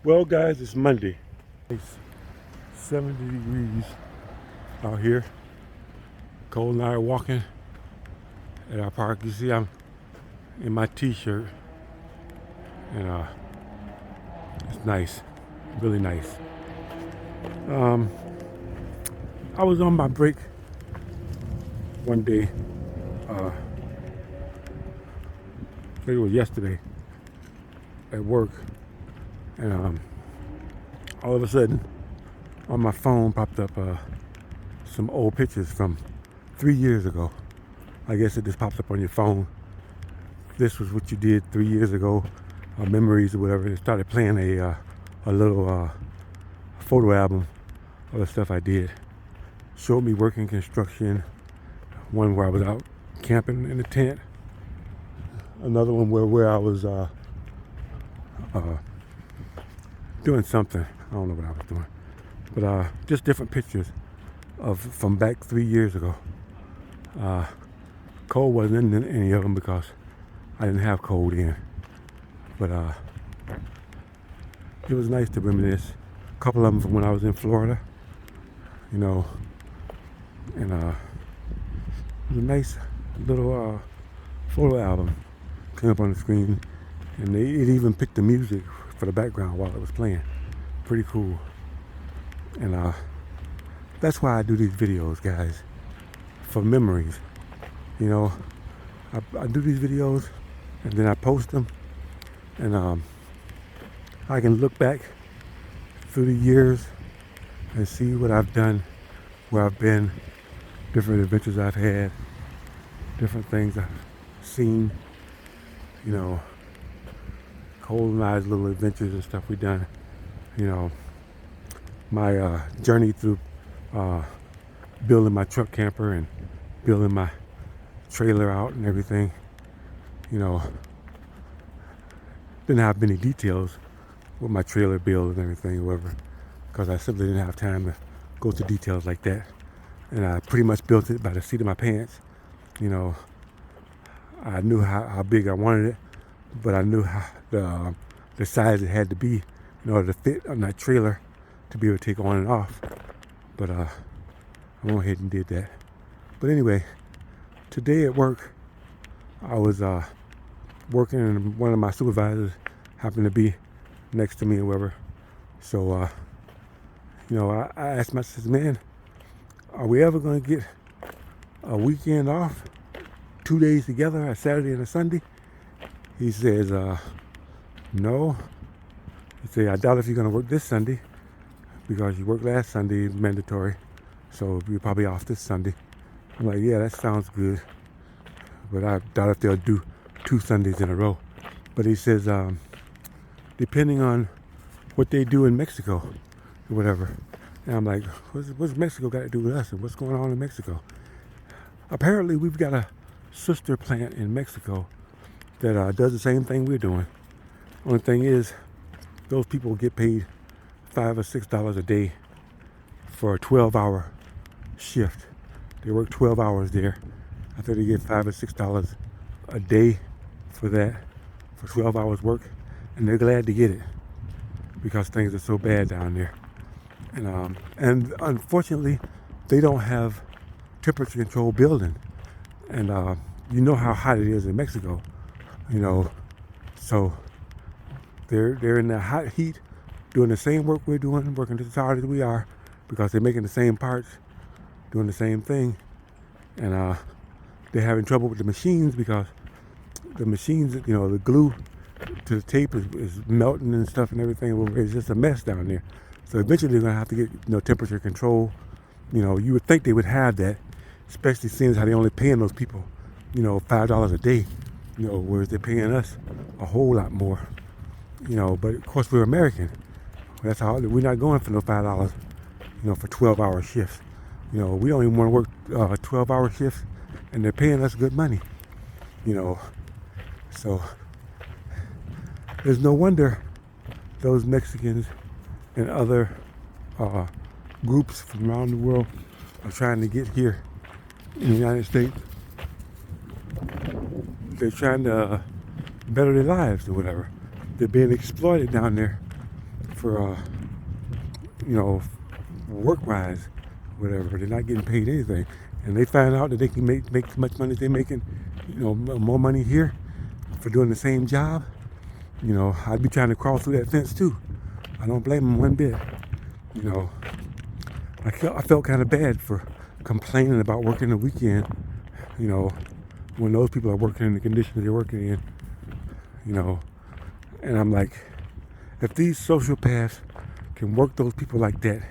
Well, guys, it's Monday. It's 70 degrees out here. Cole and I are walking at our park. You see, I'm in my t-shirt, and it's nice, really nice. Um, I was on my break one day. I think it was yesterday at work, and all of a sudden, on my phone popped up some old pictures from 3 years ago. I guess it just pops up on your phone. This was what you did 3 years ago, memories or whatever. It started playing a little photo album of the stuff I did. Showed me working construction. One where I was out camping in a tent. Another one where I was doing something. I don't know what I was doing, but just different pictures from back 3 years ago. Cole wasn't in any of them because I didn't have Cole then. But it was nice to reminisce. A couple of them from when I was in Florida, you know, and it was a nice little photo album came up on the screen, and it even picked the music for the background while it was playing. Pretty cool. And that's why I do these videos, guys, for memories. You know, I do these videos and then I post them, and I can look back through the years and see what I've done, where I've been, different adventures I've had, different things I've seen, you know, Cole and I's little adventures and stuff we've done, you know, my journey through building my truck camper and building my trailer out and everything. You know, didn't have many details with my trailer build and everything, or whatever, because I simply didn't have time to go to details like that. And I pretty much built it by the seat of my pants. You know, I knew how big I wanted it, but I knew how the size it had to be in order to fit on that trailer to be able to take on and off. But I went ahead and did that. But anyway, today at work, I was working, and one of my supervisors happened to be next to me or whatever. So, you know, I asked myself, man, are we ever going to get a weekend off? 2 days together, a Saturday and a Sunday? He says, no. He said, I doubt if you're going to work this Sunday because you worked last Sunday, mandatory. So you're probably off this Sunday. I'm like, yeah, that sounds good. But I doubt if they'll do 2 Sundays in a row. But he says, depending on what they do in Mexico or whatever. And I'm like, what's Mexico got to do with us, and what's going on in Mexico? Apparently, we've got a sister plant in Mexico that does the same thing we're doing. Only thing is, those people get paid $5 or $6 a day for a 12-hour shift. They work 12 hours there. I think they get $5 or $6 a day for that, for 12 hours work, and they're glad to get it because things are so bad down there. And unfortunately, they don't have temperature control building, and you know how hot it is in Mexico, you know, so they're in the hot heat doing the same work we're doing, working just as hard as we are, because they're making the same parts, doing the same thing, and they're having trouble with the machines because the machines, you know, the glue to the tape is melting and stuff and everything. It's just a mess down there. So eventually they're gonna have to get, you know, temperature control. You know, you would think they would have that, especially seeing how they're only paying those people, you know, $5 a day, you know, whereas they're paying us a whole lot more. You know, but of course we're American. That's how we're not going for no $5, you know, for 12-hour shifts. You know, we don't even want to work 12-hour shifts, and they're paying us good money. You know, so there's no wonder those Mexicans and other groups from around the world are trying to get here in the United States. They're trying to better their lives or whatever. They're being exploited down there for work-wise, whatever. They're not getting paid anything, and they find out that they can make as much money as they're making, more money here for doing the same job. I'd be trying to crawl through that fence too. I don't blame them one bit. I felt kind of bad for complaining about working the weekend, when those people are working in the conditions they're working in, and I'm like, if these sociopaths can work those people like that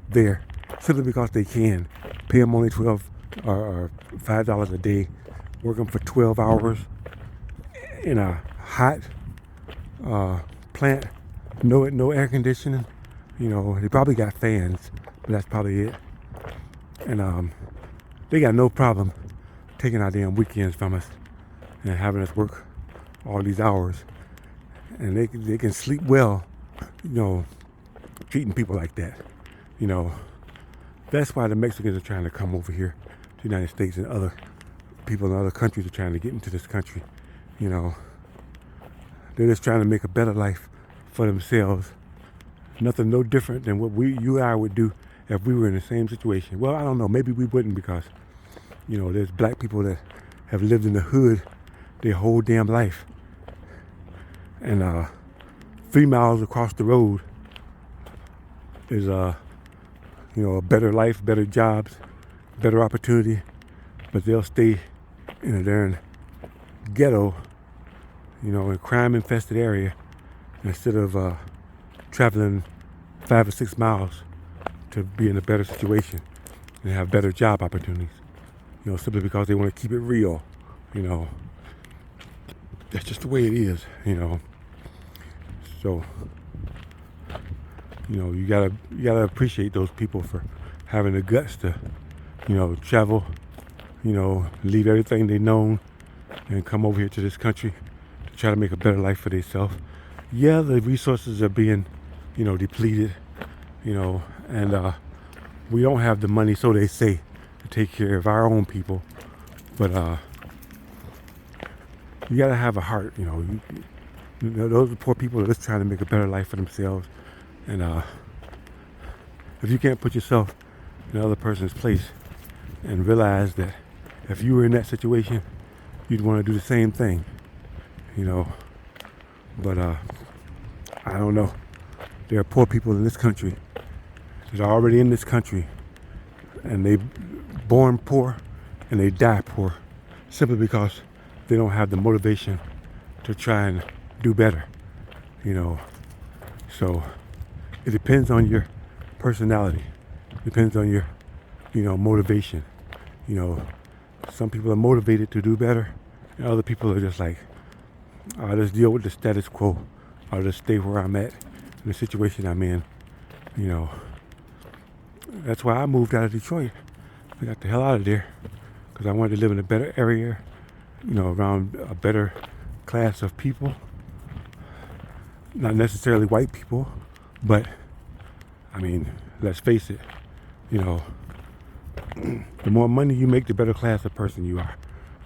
there, simply because they can, pay them only $12 or $5 a day, work them for 12 hours in a hot plant, no air conditioning, they probably got fans, but that's probably it. And they got no problem taking our damn weekends from us and having us work all these hours. And they can sleep well, treating people like that. That's why the Mexicans are trying to come over here to the United States, and other people in other countries are trying to get into this country. They're just trying to make a better life for themselves. Nothing no different than what you and I would do if we were in the same situation. Well, I don't know. Maybe we wouldn't, because, there's black people that have lived in the hood their whole damn life. And 3 miles across the road is a better life, better jobs, better opportunity. But they'll stay in a darn ghetto, in a crime-infested area, instead of traveling 5 or 6 miles to be in a better situation and have better job opportunities, simply because they want to keep it real. That's just the way it is, So, you gotta appreciate those people for having the guts to, travel, leave everything they know and come over here to this country to try to make a better life for themselves. Yeah, the resources are being, depleted, and we don't have the money, so they say, to take care of our own people. But you gotta have a heart, those are poor people that are just trying to make a better life for themselves. And if you can't put yourself in another person's place and realize that if you were in that situation, you'd want to do the same thing, But I don't know. There are poor people in this country that are already in this country, and they born poor and they die poor, simply because they don't have the motivation to try and do better, So it depends on your personality. It depends on your, motivation. Some people are motivated to do better, and other people are just like, I'll just deal with the status quo. I'll just stay where I'm at, in the situation I'm in. That's why I moved out of Detroit. I got the hell out of there, because I wanted to live in a better area, around a better class of people. Not necessarily white people, but, let's face it, the more money you make, the better class of person you are,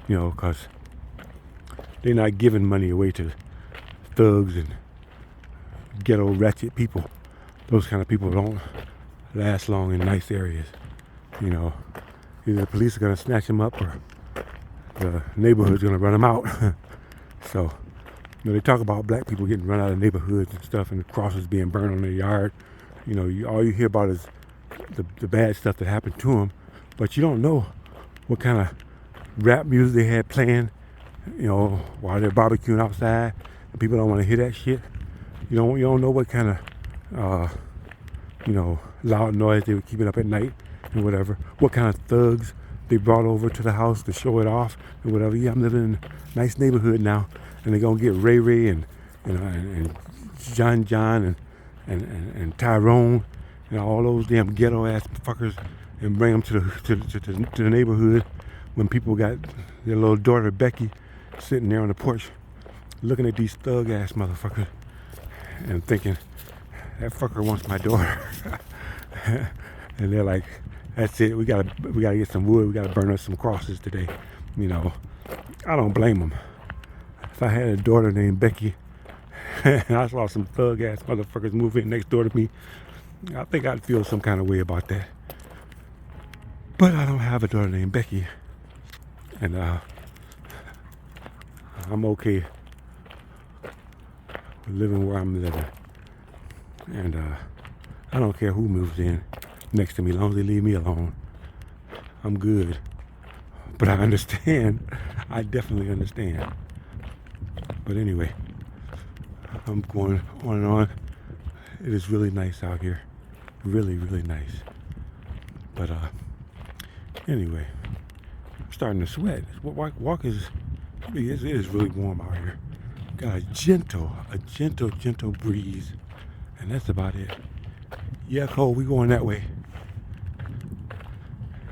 because they're not giving money away to thugs and ghetto ratchet people. Those kind of people don't last long in nice areas. Either the police are going to snatch them up, or the neighborhood's going to run them out. So, they talk about black people getting run out of neighborhoods and stuff, and the crosses being burned on their yard. All you hear about is the bad stuff that happened to them, but you don't know what kind of rap music they had playing, while they're barbecuing outside, and people don't want to hear that shit. You don't know what kind of, loud noise they were keeping up at night and whatever. What kind of thugs they brought over to the house to show it off and whatever. Yeah, I'm living in a nice neighborhood now, and they're gonna get Ray Ray and John and Tyrone and all those damn ghetto ass fuckers and bring them to the neighborhood when people got their little daughter Becky sitting there on the porch looking at these thug ass motherfuckers and thinking, that fucker wants my daughter. And they're like, that's it, we gotta get some wood, we gotta burn us some crosses today. I don't blame them. If I had a daughter named Becky and I saw some thug ass motherfuckers move in next door to me, I think I'd feel some kind of way about that. But I don't have a daughter named Becky, and I'm okay with living where I'm living. And I don't care who moves in next to me, as long as they leave me alone. I'm good. But I understand. I definitely understand. But anyway, I'm going on and on. It is really nice out here. Really, really nice. But anyway, I'm starting to sweat. Walk is, it is really warm out here. Got a gentle breeze. And that's about it. Yeah, Cole, we going that way.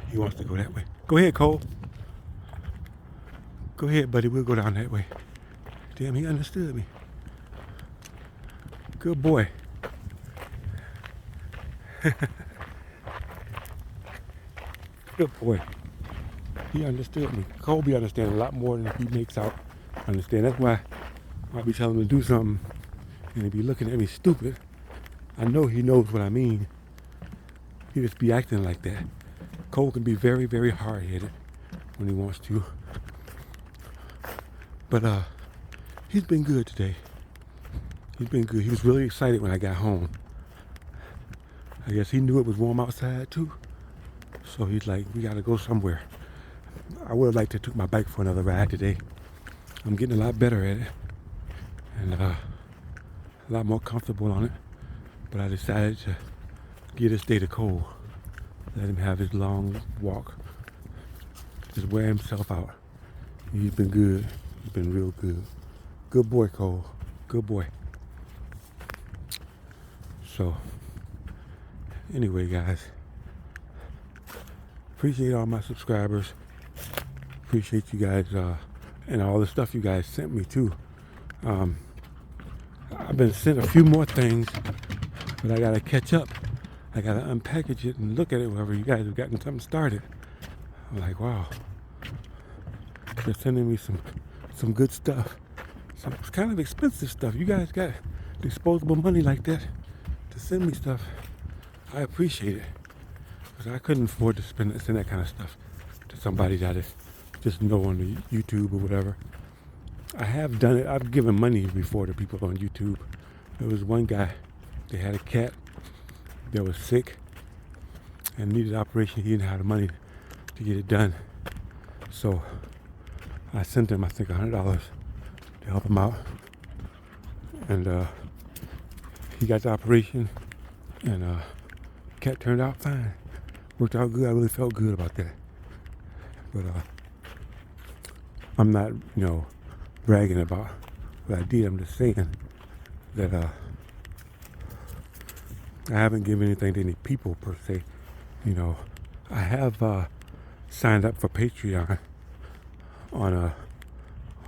He wants to go that way. Go ahead, Cole. Go ahead, buddy. We'll go down that way. Damn, he understood me. Good boy. Good boy. He understood me. Cole be understanding a lot more than he makes out understand. That's why I'll be telling him to do something and he be looking at me stupid. I know he knows what I mean. He just be acting like that. Cole can be very, very hard-headed when he wants to. But he's been good today. He's been good. He was really excited when I got home. I guess he knew it was warm outside too. So he's like, we gotta go somewhere. I would have liked to take my bike for another ride today. I'm getting a lot better at it. And a lot more comfortable on it. But I decided to give this day to Cole. Let him have his long walk. Just wear himself out. He's been good. He's been real good. Good boy, Cole. Good boy. So, anyway, guys. Appreciate all my subscribers. Appreciate you guys and all the stuff you guys sent me too. I've been sent a few more things, but I gotta catch up. I gotta unpackage it and look at it whenever you guys have gotten something started. I'm like, wow. They're sending me some good stuff. Some kind of expensive stuff. You guys got disposable money like that to send me stuff. I appreciate it. Because I couldn't afford to send that kind of stuff to somebody that is just know on the YouTube or whatever. I have done it. I've given money before to people on YouTube. There was one guy, they had a cat that was sick and needed an operation. He didn't have the money to get it done. So I sent him, I think, $100 to help him out. And he got the operation and cat turned out fine. Worked out good. I really felt good about that. But I'm not, bragging about what I did. I'm just saying that I haven't given anything to any people per se. I have signed up for Patreon on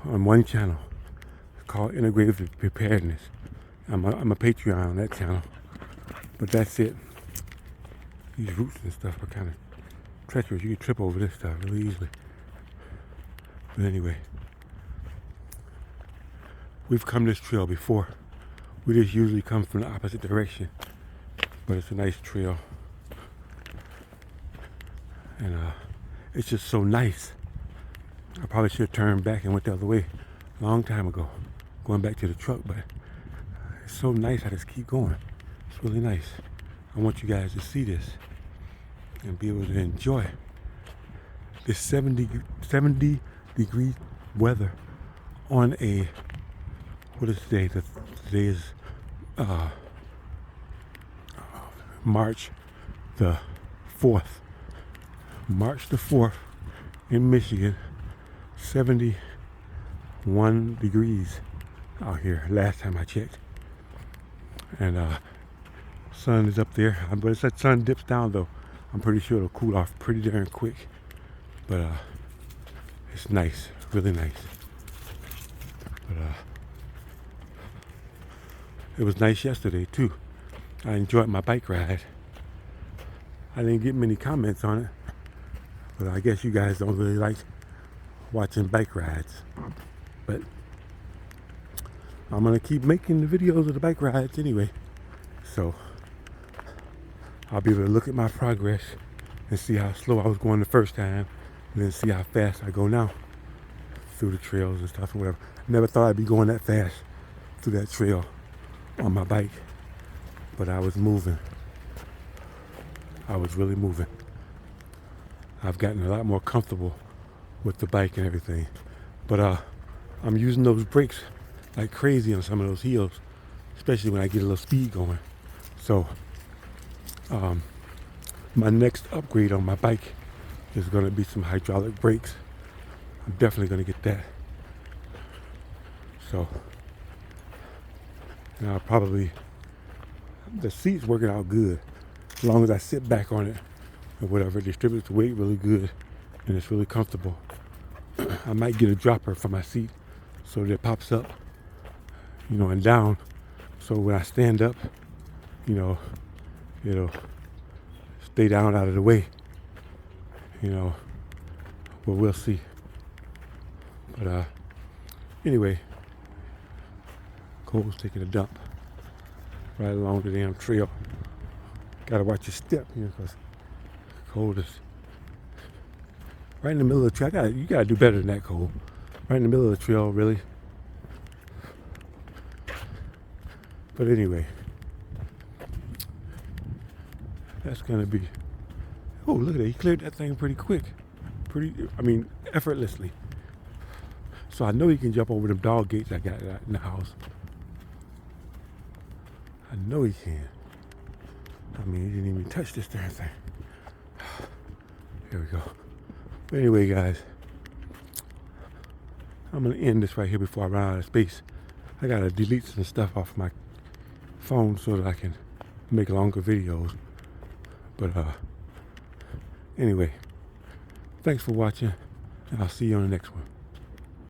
one channel called Integrative Preparedness. I'm a Patreon on that channel, but that's it. These roots and stuff are kind of treacherous. You can trip over this stuff really easily. But anyway, we've come this trail before. We just usually come from the opposite direction, but it's a nice trail. And it's just so nice. I probably should have turned back and went the other way a long time ago, going back to the truck, but it's so nice. I just keep going. It's really nice. I want you guys to see this and be able to enjoy this 70 degree weather on a, what is today? Today is March the 4th. March the 4th in Michigan, 71 degrees out here last time I checked. And sun is up there. But as that sun dips down though, I'm pretty sure it'll cool off pretty darn quick. But it's nice, really nice. But it was nice yesterday too. I enjoyed my bike ride. I didn't get many comments on it, but I guess you guys don't really like watching bike rides. But I'm gonna keep making the videos of the bike rides anyway. So I'll be able to look at my progress and see how slow I was going the first time, and then see how fast I go now through the trails and stuff and whatever. Never thought I'd be going that fast through that trail on my bike, but I was moving. I was really moving. I've gotten a lot more comfortable with the bike and everything, but I'm using those brakes like crazy on some of those hills, especially when I get a little speed going. So my next upgrade on my bike is going to be some hydraulic brakes. I'm definitely going to get that. So, and I'll probably, the seat's working out good. As long as I sit back on it or whatever, it distributes the weight really good and it's really comfortable. I might get a dropper for my seat so that it pops up, you know, and down. So when I stand up, you know, it'll stay down out of the way, you know. Well, we'll see. But anyway, Cole's taking a dump right along the damn trail. Gotta watch your step, you know, because Cole is right in the middle of the trail. You gotta do better than that, Cole. Right in the middle of the trail, really. But anyway, that's gonna be. Oh, look at that! He cleared that thing pretty quick, effortlessly. So I know he can jump over them dog gates I got in the house. I know he can. I mean, he didn't even touch this damn thing. Here we go. But anyway, guys, I'm gonna end this right here before I run out of space. I gotta delete some stuff off my phone so that I can make longer videos. But anyway, thanks for watching, and I'll see you on the next one.